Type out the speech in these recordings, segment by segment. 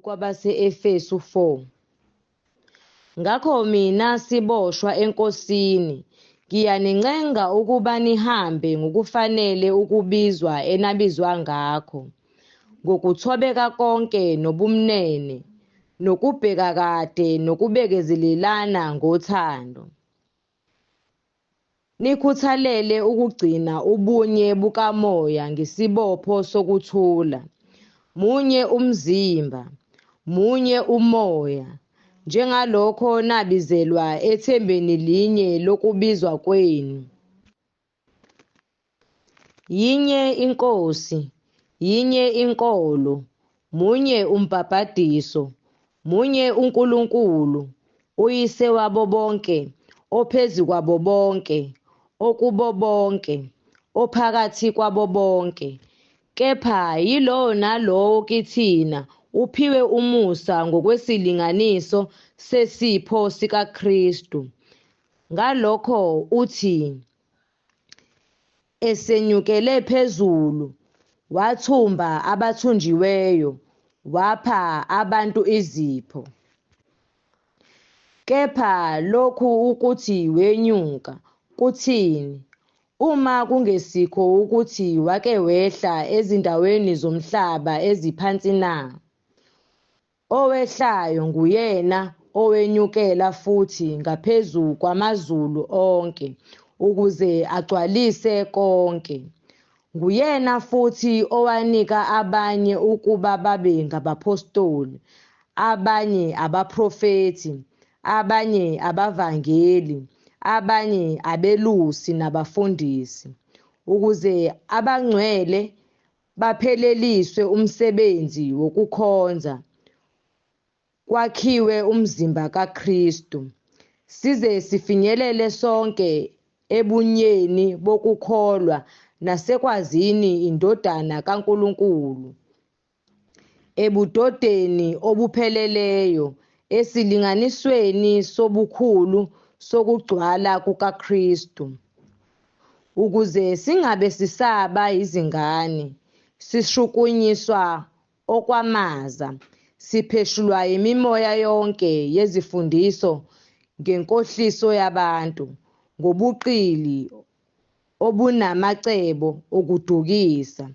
kwabase-Efesu 4. Ngakho mina siboshwa eNkosini, ngiyanincenga ukuba nihambe ngokufanele ukubizwa enabizwa ngakho, ngokuthobeka konke nobumnene, nokubheka kade nokubekezelelana ngothando. Nikhuthalele ukugcina ubunye bukamoya ngesibopho sokuthula. Munye umzimba, munye umoya, njengalokho nabizelwa ethembeni linye lokubizwa kwenu. Yinye iNkosi, yinye inkolo, munye umbhapadiso, munye uNkulunkulu, uyise wabo bonke, ophezu kwabo bonke, okubo bonke, ophakathi kwabo bonke. Kepha yilowo nalowo kithina uphiwe umusa ngokwesilinganiso sesipho sikaKristu. Ngalokho uthi, esenyukele phezulu, wathumba abathunjiweyo, wapha abantu izipho. Kepha lokhu ukuthi wenyuka kuthini, uma kungesikho ukuthi wake wehla ezindaweni zomhlaba eziphansi na? Owehlayo nguyena owenyukela futhi ngaphezu kwamazulu onke, ukuze agcwalise konke. Nguyena futhi owanika abanye ukuba babe ngabapostoli, abanye abaprofethi, abanye abavangeli, abanye abelusi nabafundisi, ukuze abangcwele bapheleliswe umsebenzi wokukhonza, kwakhiwe umzimba kaKristu, size sifinyelele sonke ebunyeni bokukholwa nasekwazini indodana kaNkulunkulu, ebudodeni obupheleleyo, esilinganisweni sobukhulu sokugcwala kukaKristu, ukuze singabe sisaba izingane, sishukunyiswa okwamaza, sipheshulwa yimimoya yonke yezifundiso ngenkohliso yabantu, ngobuqili obunamacebo okudukisa.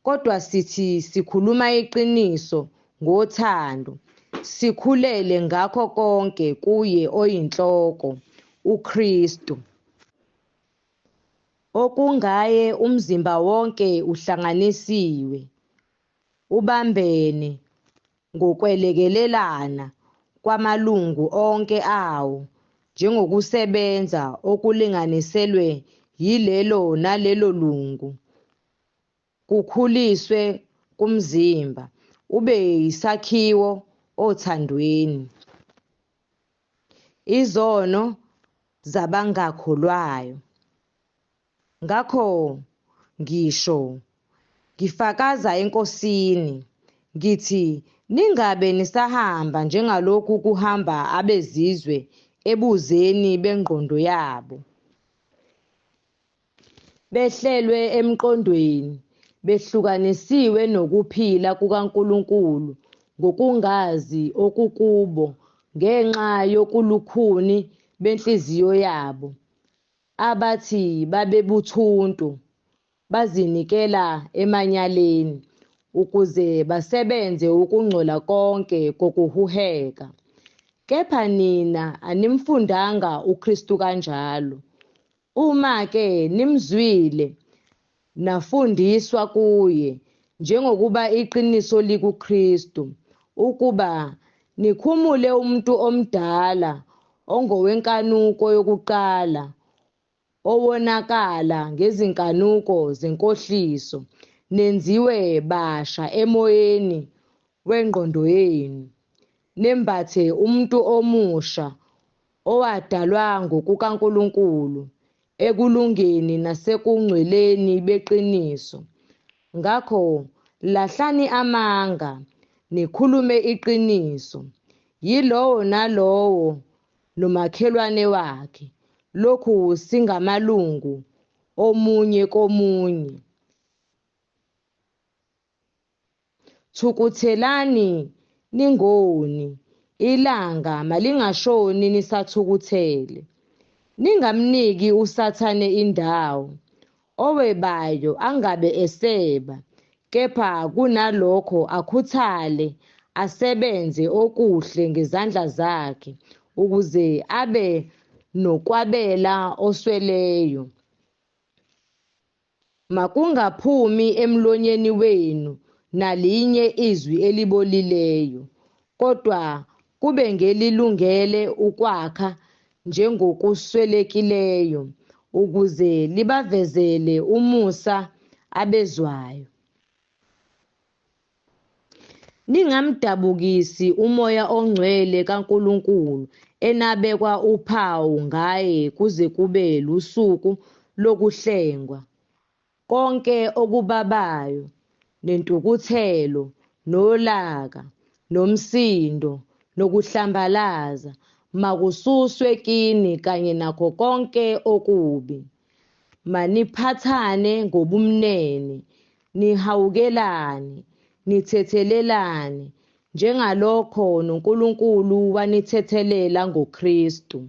Kodwa sithi sikhuluma iqiniso ngothando, sikhulele ngakho konke kuye oyinhloko, uKristu. Okungaye umzimba wonke uhlanganisiwe, ubambene ngokwelekelelana kwamalungu onke awo, njengokusebenza okulinganiselwe yilelo nalelo lungu, kukhuliswe kumzimba, ube yisakhiwo othandweni. Izono zabangakholwayo. Ngakho ngisho, ngifakaza eNkosini, ngithi ningabe nisahamba njengalokhu kuhamba abezizwe ebuzeni bengqondo yabo. Behlelwe emqondweni, behlukanisiwe nokuphila kukaNkulunkulu ngokungazi okukubo ngenxa yokulukhuni benhliziyo yabo, abathi babebuthuntu, bazinikela emanyaleni, ukuze basebenze ukungcola konke kokuhuheka. Kepha nina animfundanga uKristu kanjalo. Uma-ke nimzwile, nafundiswa kuye, njengokuba iqiniso likuKristu, ukuba nikhumule umuntu omdala ongowenkanuko yokuqala, owonakala ngezinkanuko zenkohliso, nenziwe basha emoyeni wengqondo yenu, nembathe umuntu omusha owadalwa ngokukaNkulunkulu, ekulungeni nasekungcweleni beqiniso. Ngakho lahlani amanga, nikhulume iqiniso, yilowo nalowo nomakhelwane wakhe, lokhu singamalungu omunye komunye. Thukuthelani ningoni, ilanga malingashoni nisathukuthele. Ningamniki uSathane indawo. Owebayo angabe eseba, kepha kunalokho akhuthale asebenze okuhle ngezandla zakhe ukuze abe nokwabela osweleyo. Makungaphumi emlonyeni wenu nalinye izwi elibolileyo, kodwa kube ngelilungele ukwakha njengokuswelekileyo, ukuze libavezele umusa abezwayo. Ningamdabukisi uMoya oNgcwele kaNkulunkulu enabekwa uphawu ngaye kuze kube lusuku lokuhlengwa. Konke okubabayo, nentukuthelo, nolaka, nomsindo, nokuhlambalaza, makususwe kini kanye nakho konke okubi. Maniphathane ngobumnene, nihawukelane, nithethelelane, njengalokho noNkulunkulu wanithethelela ngoKristu.